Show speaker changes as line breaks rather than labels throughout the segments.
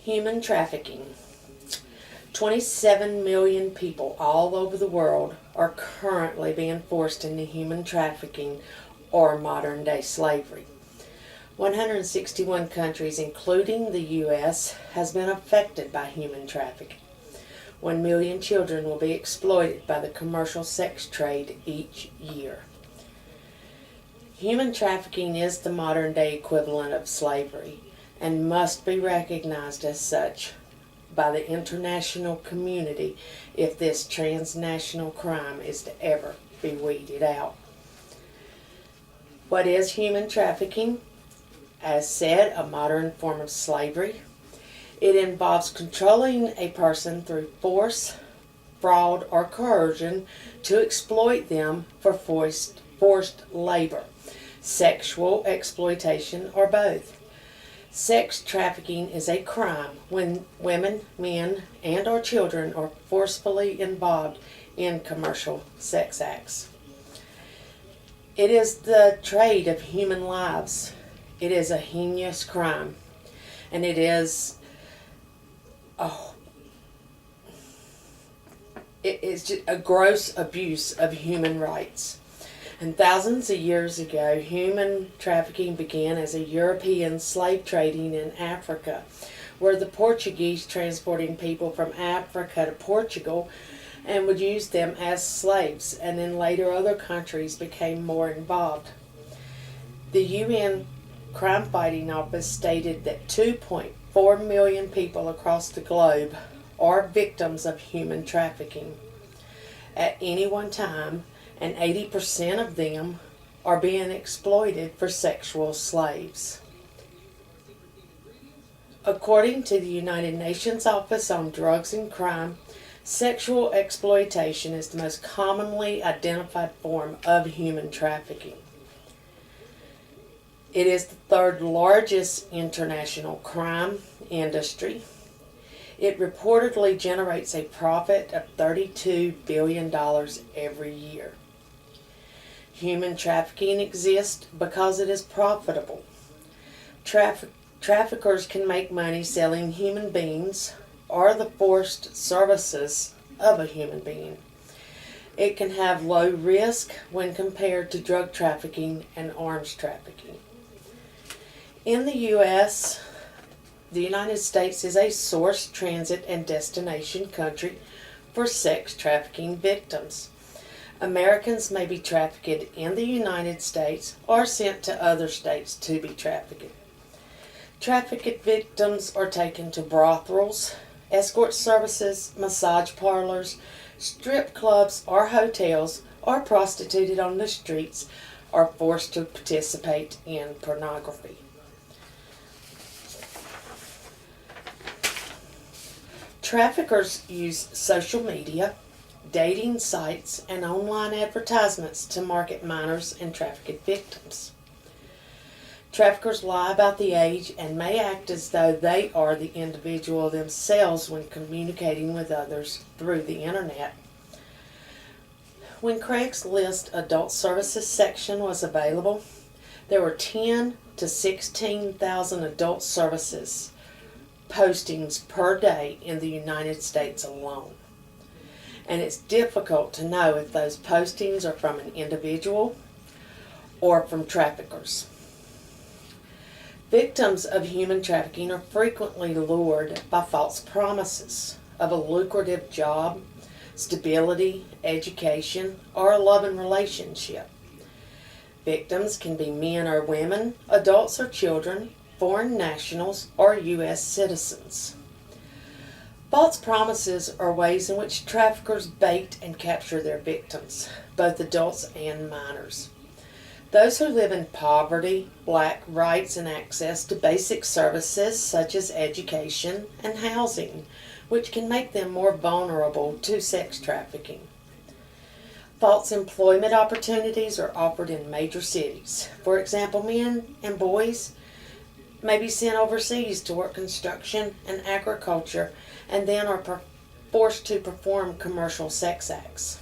Human trafficking. 27 million people all over the world are currently being forced into human trafficking or modern day slavery. 161 countries, including the U.S., has been affected by human trafficking. 1 million children will be exploited by the commercial sex trade each year. Human trafficking is the modern day equivalent of slavery and must be recognized as such by the international community if this transnational crime is to ever be weeded out. What is human trafficking? As said, a modern form of slavery. It involves controlling a person through force, fraud, or coercion to exploit them for forced labor, sexual exploitation, or both. Sex trafficking is a crime when women, men, and or children are forcefully involved in commercial sex acts. It is the trade of human lives. It is a heinous crime, and it is just a gross abuse of human rights. And thousands of years ago, human trafficking began as a European slave trading in Africa, where the Portuguese transporting people from Africa to Portugal and would use them as slaves, and then later other countries became more involved. The UN Crime Fighting Office stated that 2.4 million people across the globe are victims of human trafficking at any one time, and 80% of them are being exploited for sexual slaves. According to the United Nations Office on Drugs and Crime, sexual exploitation is the most commonly identified form of human trafficking. It is the third largest international crime industry. It reportedly generates a profit of $32 billion every year. Human trafficking exists because it is profitable. Traffickers can make money selling human beings or the forced services of a human being. It can have low risk when compared to drug trafficking and arms trafficking. In the U.S., the United States is a source, transit, and destination country for sex trafficking victims. Americans may be trafficked in the United States or sent to other states to be trafficked. Trafficked victims are taken to brothels, escort services, massage parlors, strip clubs or hotels, or prostituted on the streets, or forced to participate in pornography. Traffickers use social media, dating sites, and online advertisements to market minors and trafficked victims. Traffickers lie about the age and may act as though they are the individual themselves when communicating with others through the internet. When Craigslist Adult Services section was available, there were 10 to 16,000 adult services postings per day in the United States alone. And it's difficult to know if those postings are from an individual or from traffickers. Victims of human trafficking are frequently lured by false promises of a lucrative job, stability, education, or a loving relationship. Victims can be men or women, adults or children, foreign nationals, or U.S. citizens. False promises are ways in which traffickers bait and capture their victims, both adults and minors. Those who live in poverty lack rights and access to basic services such as education and housing, which can make them more vulnerable to sex trafficking. False employment opportunities are offered in major cities. For example, men and boys may be sent overseas to work construction and agriculture, and then are forced to perform commercial sex acts.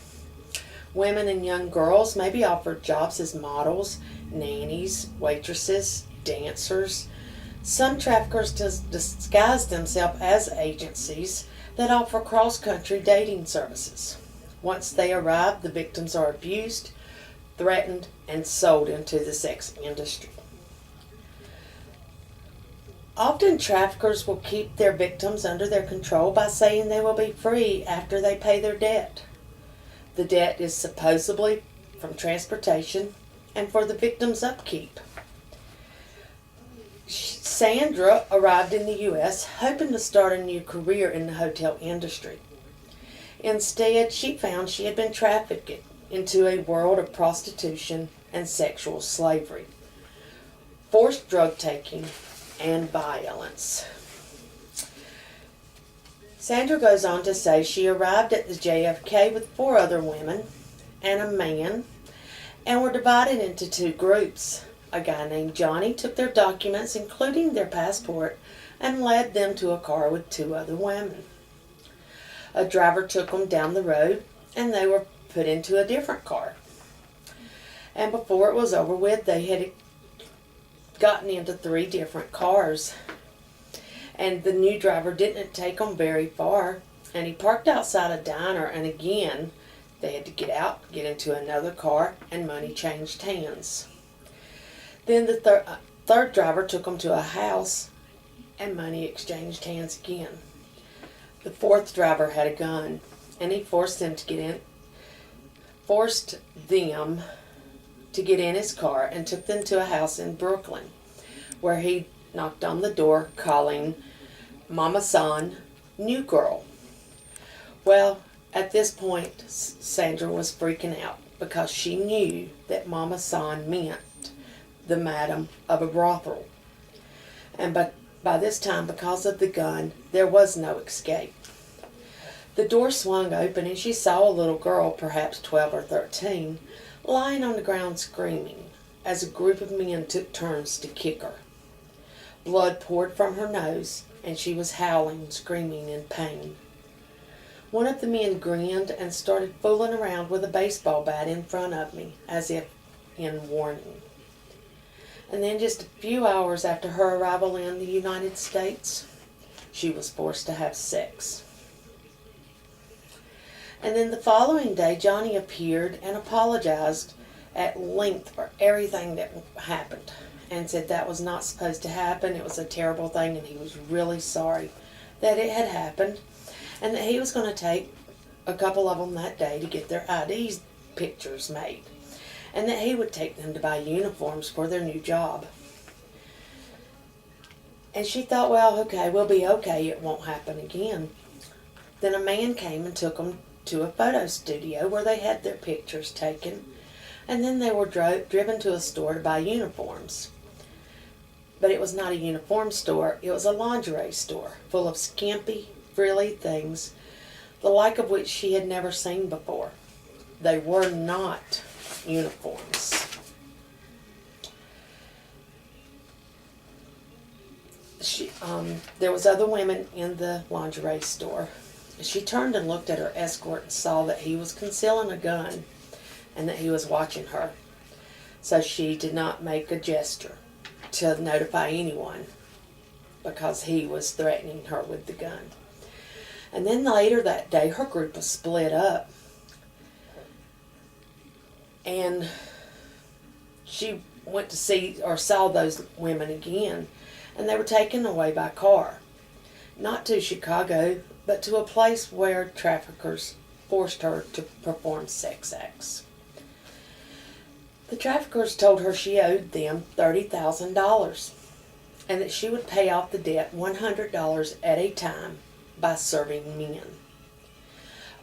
Women and young girls may be offered jobs as models, nannies, waitresses, dancers. Some traffickers disguise themselves as agencies that offer cross-country dating services. Once they arrive, the victims are abused, threatened, and sold into the sex industry. Often traffickers will keep their victims under their control by saying they will be free after they pay their debt. The debt is supposedly from transportation and for the victim's upkeep. Sandra arrived in the U.S. hoping to start a new career in the hotel industry. Instead, she found she had been trafficked into a world of prostitution and sexual slavery, forced drug taking, and violence. Sandra goes on to say she arrived at the JFK with 4 other women and a man, and were divided into 2 groups. A guy named Johnny took their documents, including their passport, and led them to a car with 2 other women. A driver took them down the road, and they were put into a different car. And before it was over with, they had gotten into 3 different cars. And the new driver didn't take them very far, and he parked outside a diner, and again, they had to get out, get into another car, and money changed hands. Then the third driver took them to a house, and money exchanged hands again. The 4th driver had a gun, and he forced them to get in his car and took them to a house in Brooklyn, where he knocked on the door calling Mama San, new girl. Well, at this point, Sandra was freaking out because she knew that Mama San meant the madam of a brothel. And by this time, because of the gun, there was no escape. The door swung open and she saw a little girl, perhaps 12 or 13, lying on the ground screaming as a group of men took turns to kick her. Blood poured from her nose and she was howling, screaming in pain. One of the men grinned and started fooling around with a baseball bat in front of me, as if in warning. And then just a few hours after her arrival in the United States, she was forced to have sex. And then the following day, Johnny appeared and apologized at length for everything that happened and said that was not supposed to happen. It was a terrible thing, and he was really sorry that it had happened, and that he was going to take a couple of them that day to get their ID pictures made, and that he would take them to buy uniforms for their new job. And she thought, well, okay, we'll be okay. It won't happen again. Then a man came and took them to a photo studio where they had their pictures taken, and then they were driven to a store to buy uniforms. But it was not a uniform store. It was a lingerie store full of skimpy, frilly things, the like of which she had never seen before. They were not uniforms. There was other women in the lingerie store. She turned and looked at her escort and saw that he was concealing a gun and that he was watching her. So she did not make a gesture to notify anyone because he was threatening her with the gun. And then later that day, her group was split up. And she went to see or saw those women again, and they were taken away by car. Not to Chicago, but to a place where traffickers forced her to perform sex acts. The traffickers told her she owed them $30,000 and that she would pay off the debt $100 at a time by serving men.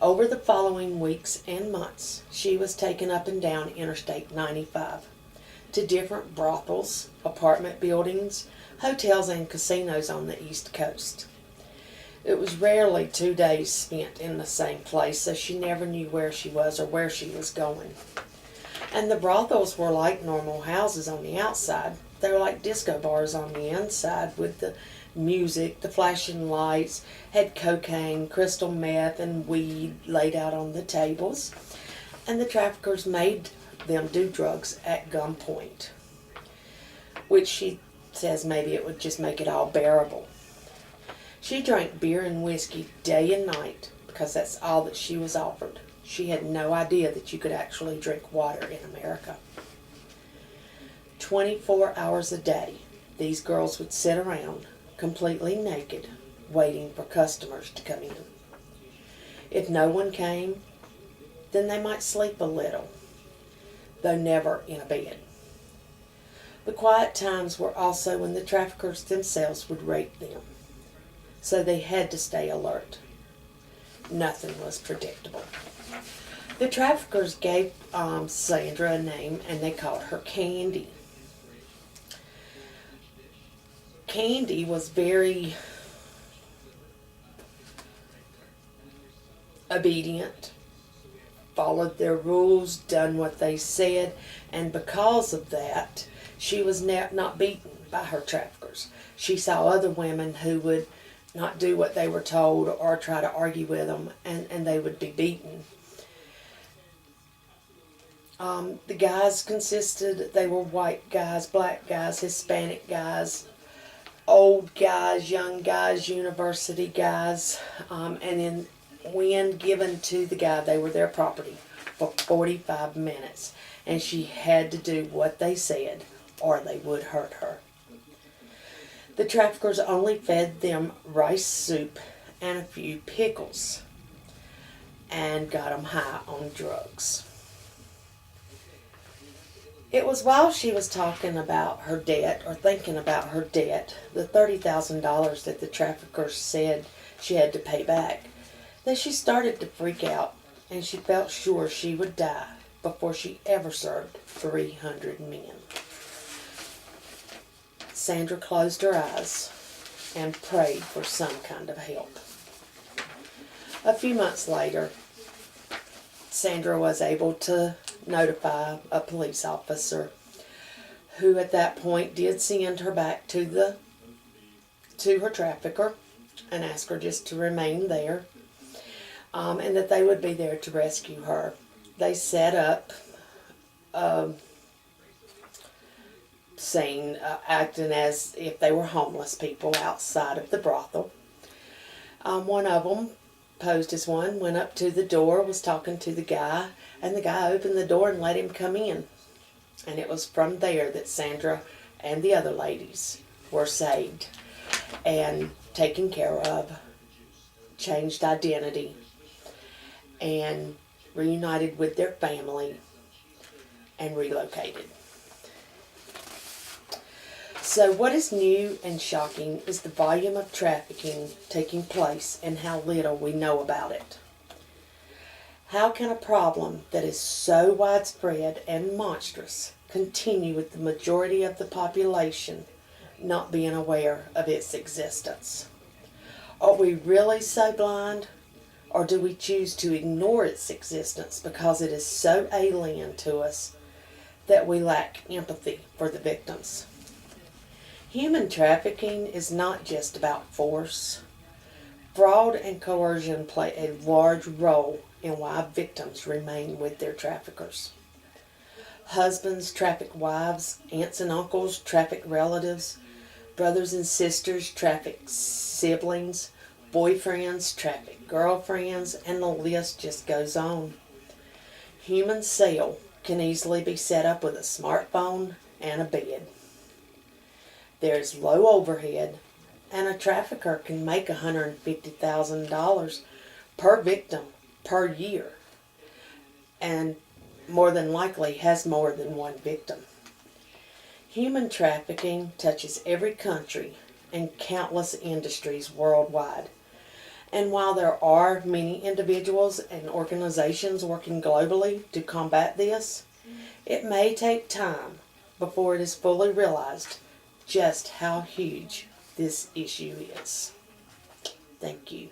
Over the following weeks and months, she was taken up and down Interstate 95 to different brothels, apartment buildings, hotels, and casinos on the East Coast. It was rarely 2 days spent in the same place, so she never knew where she was or where she was going. And the brothels were like normal houses on the outside. They were like disco bars on the inside with the music, the flashing lights, had cocaine, crystal meth, and weed laid out on the tables, and the traffickers made them do drugs at gunpoint, which she says maybe it would just make it all bearable. She drank beer and whiskey day and night because that's all that she was offered. She had no idea that you could actually drink water in America. 24 hours a day, these girls would sit around completely naked, waiting for customers to come in. If no one came, then they might sleep a little, though never in a bed. The quiet times were also when the traffickers themselves would rape them, so they had to stay alert. Nothing was predictable. The traffickers gave Sandra a name, and they called her Candy. Candy was very obedient, followed their rules, done what they said, and because of that, she was not beaten by her traffickers. She saw other women who would not do what they were told or try to argue with them, and they would be beaten. The guys they were white guys, black guys, Hispanic guys, old guys, young guys, university guys, and then when given to the guy, they were their property for 45 minutes, and she had to do what they said or they would hurt her. The traffickers only fed them rice soup and a few pickles and got them high on drugs. It was while she was talking about her debt, or thinking about her debt, the $30,000 that the traffickers said she had to pay back, that she started to freak out, and she felt sure she would die before she ever served 300 men. Sandra closed her eyes and prayed for some kind of help. A few months later, Sandra was able to notify a police officer who at that point did send her back to her trafficker and ask her just to remain there, and that they would be there to rescue her. They set up scene, acting as if they were homeless people outside of the brothel. One of them posed as one, went up to the door, was talking to the guy, and the guy opened the door and let him come in. And it was from there that Sandra and the other ladies were saved and taken care of, changed identity, and reunited with their family and relocated. So what is new and shocking is the volume of trafficking taking place and how little we know about it. How can a problem that is so widespread and monstrous continue with the majority of the population not being aware of its existence? Are we really so blind, or do we choose to ignore its existence because it is so alien to us that we lack empathy for the victims? Human trafficking is not just about force. Fraud and coercion play a large role in why victims remain with their traffickers. Husbands traffic wives, aunts and uncles traffic relatives, brothers and sisters traffic siblings, boyfriends traffic girlfriends, and the list just goes on. Human sale can easily be set up with a smartphone and a bed. There is low overhead, and a trafficker can make $150,000 per victim per year, and more than likely has more than one victim. Human trafficking touches every country and countless industries worldwide. And while there are many individuals and organizations working globally to combat this, it may take time before it is fully realized just how huge this issue is. Thank you.